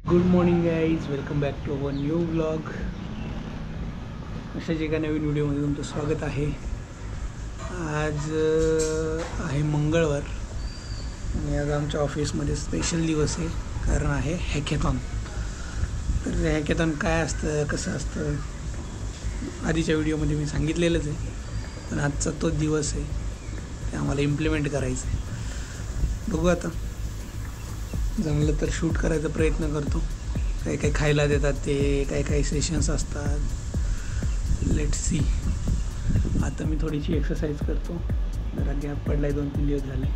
Good morning guys, welcome back to our new vlog. अशाच एका नवीन व्हिडिओमध्ये तुमचं स्वागत आहे. आज आहे मंगळवार आणि आज आमच्या ऑफिसमध्ये स्पेशल दिवस आहे, कारण आहे हॅकेथॉन. तर हॅकेथॉन काय असतं, कसं असतं, आधीच्या व्हिडिओमध्ये मी सांगितलेलंच आहे, पण आजचा तोच दिवस आहे, ते आम्हाला इम्प्लिमेंट करायचं आहे. बघू आता, जमलं तर शूट करायचा प्रयत्न करतो. काही काही खायला देतात, ते काही काही सेशन्स असतात. Let's see. आता मी थोडीशी एक्सरसाइज करतो, जरा गॅप पडला आहे, 2-3 दिवस झाले.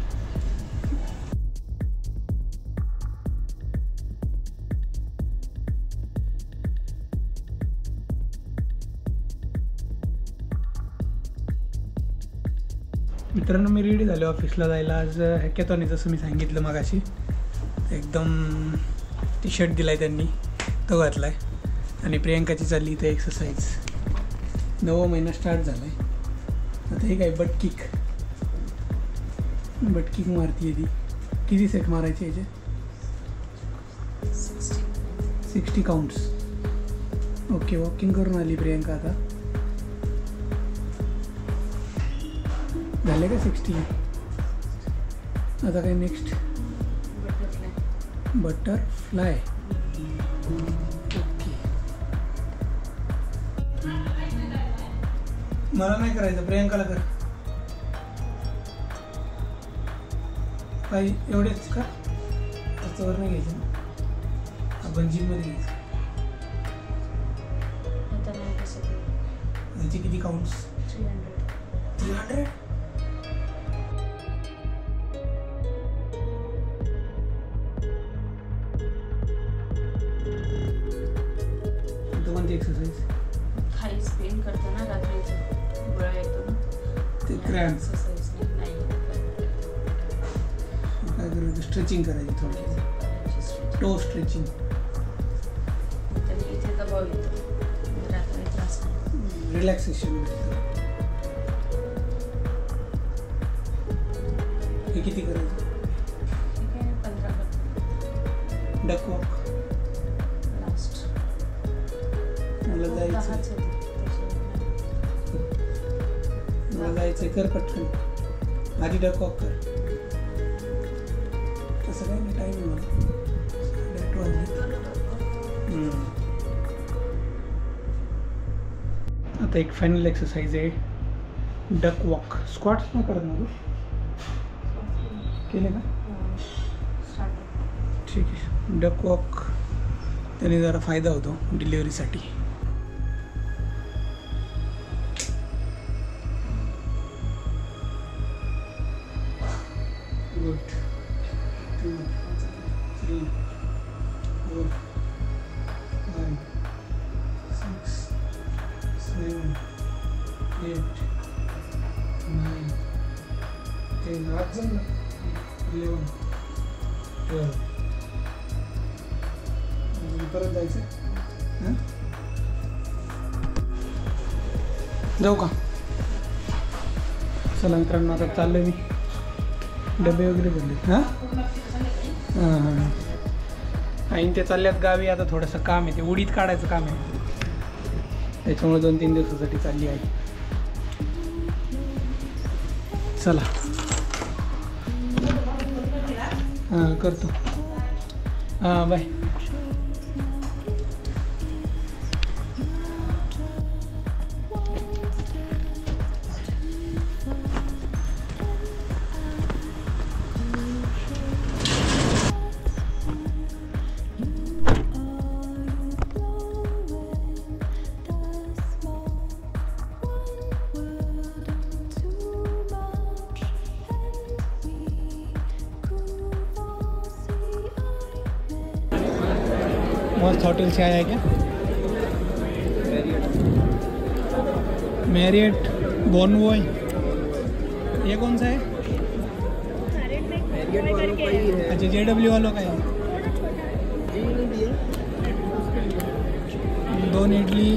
मित्रांनो, मी रेडी झालो ऑफिसला जायला. आज हॅकेथॉन आहे, जसं मी सांगितलं मगाशी. एकदम टी शर्ट दिला आहे त्यांनी, तो घातला आहे. आणि प्रियंकाची चालली इथे एक्सरसाइज. 9वा महिना स्टार्ट झाला आहे. आता हे काय बटकिक मारती आहे ती. किती सेट मारायचे याचे? 60 काउंट्स. ओके, वॉकिंग करून आली प्रियंका. आता झाले का 60? आता काय नेक्स्ट? बटरफ्लाय. ओके, मला नाही करायचं, प्रियंकाला कर. काही एवढेच का? त्याच्यावर नाही घ्यायचं ना, आपण जिममध्ये घ्यायचं. त्याचे किती काउंट्स? 300. कोणती एक्सरसाइज? खाली स्पेन करतो ना, रात्रीचं गोळा येतो ना, ते क्रॅम्प. एक्सरसाइज नाही काय करायचं? स्ट्रेचिंग करायची थोडी, टो स्ट्रेचिंग. तरी इथे दबाव येतो, रात्री त्रास नाही. रिलॅक्सेशन. हे किती करायचं? ठीक आहे, 15 करतो. Duck walk. लास्ट मला जायचं कर पटकन. आधी डक वॉक कर. तसं काय नाही, टाईम आहे मला. आता एक फायनल एक्सरसाइज आहे, डक वॉक. स्क्वॉट्स नाही करत ना तू? केले का? ठीक आहे. डक वॉक त्याने जरा फायदा होतो डिलिव्हरीसाठी. गुड. 2, 3, 4, 5, 6, 7, 8, 9, 10. आज जमलं. 11, 12. परत जायचं. जाऊ का? चला मित्रांनो, आता चाललं मी. डबे वगैरे भरले. हां हां. आणि ते चालल्यात गावी. आता थोडंसं काम आहे, ते उडीद काढायचं काम आहे, त्याच्यामुळे 2-3 दिवसासाठी चालली आहे. चला. हां, करतो. हां, बाय. मस्त होटल से आया है क्या? Marriott Bonvoy. ये कौन सा है? अच्छा, JW वालों का है. 2 इडली,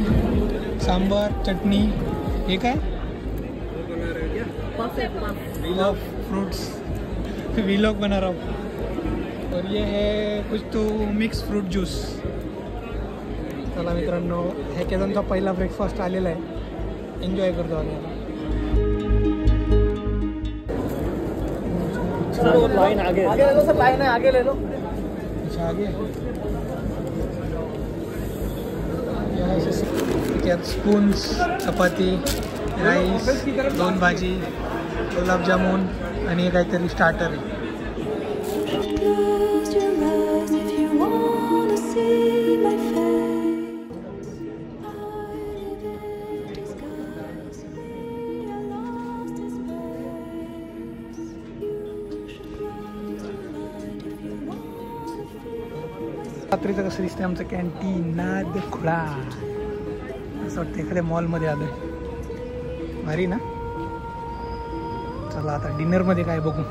सांबार, चटनी. ये काय? फ्रूट्स. व्लॉग बना रहा हूँ. और ये है कुछ तो मिक्स फ्रूट ज्यूस. चला मित्रांनो, हॅकेथॉनचा पहिला ब्रेकफास्ट आलेला आहे. एन्जॉय करतो आम्ही आता. लाइन आगे ले लो सर, लाइन है आगे ले लो. अच्छा आगे त्यात स्पून्स, चपाती, राईस, 2 भाजी, गुलाबजामुन आणि काहीतरी स्टार्टर आहे. रात्रीचं कसं दिसतंय आमचं कॅन्टीन नाद खुळा. असं वाटतं एखाद्या मॉलमध्ये आलोय. भारी ना. चला आता डिनरमध्ये काय बघू.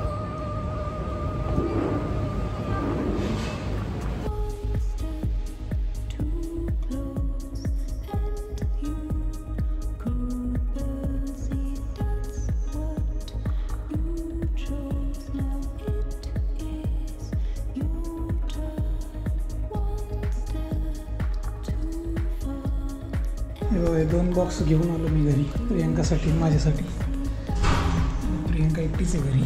हे 2 बॉक्स घेऊन आलो मी घरी, प्रियंकासाठी माझ्यासाठी. प्रियंका एकटीच आहे घरी.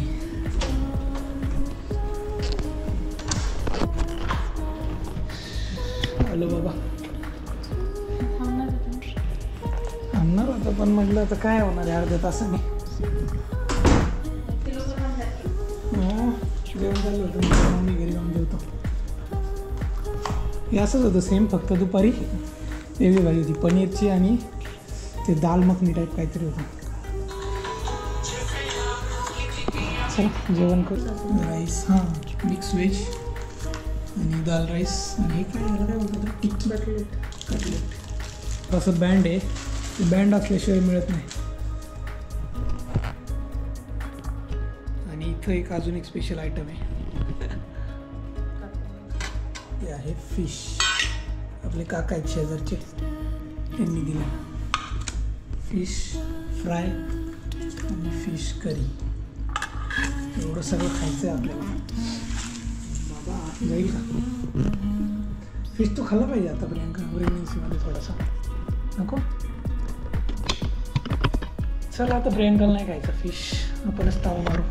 आलो बाबा. आणणार होतं पण म्हटलं आता काय होणार आहे अर्ध्या तासाने. जेवण चाललं होतं, मी घरी जाऊन जेवतो. हे असंच होतं सेम, फक्त दुपारी वेगळी भाजी होती पनीरची आणि ते दाल मखनी टाईप काहीतरी होतं. चला जेवण करू. राईस, हां मिक्स व्हेज आणि दाल राईस आणि हे काय याला काय बोलतात टिक्की कटलेट. असं बँड आहे, बँड असल्याशिवाय मिळत नाही. आणि इथं एक अजून एक स्पेशल आयटम आहे, ते आहे फिश. आपले काका आहेत शेजारचे, त्यांनी दिला. फिश फ्राय आणि फिश करी. एवढं सगळं खायचं आहे आपल्याला. बाबा जाईल का? फिश तो खाल्ला पाहिजे आतापर्यंत प्रेग्नन्सीमध्ये थोडासा. नको. चला आता प्रियंकाला नाही खायचं फिश, आपणच ताव मारू.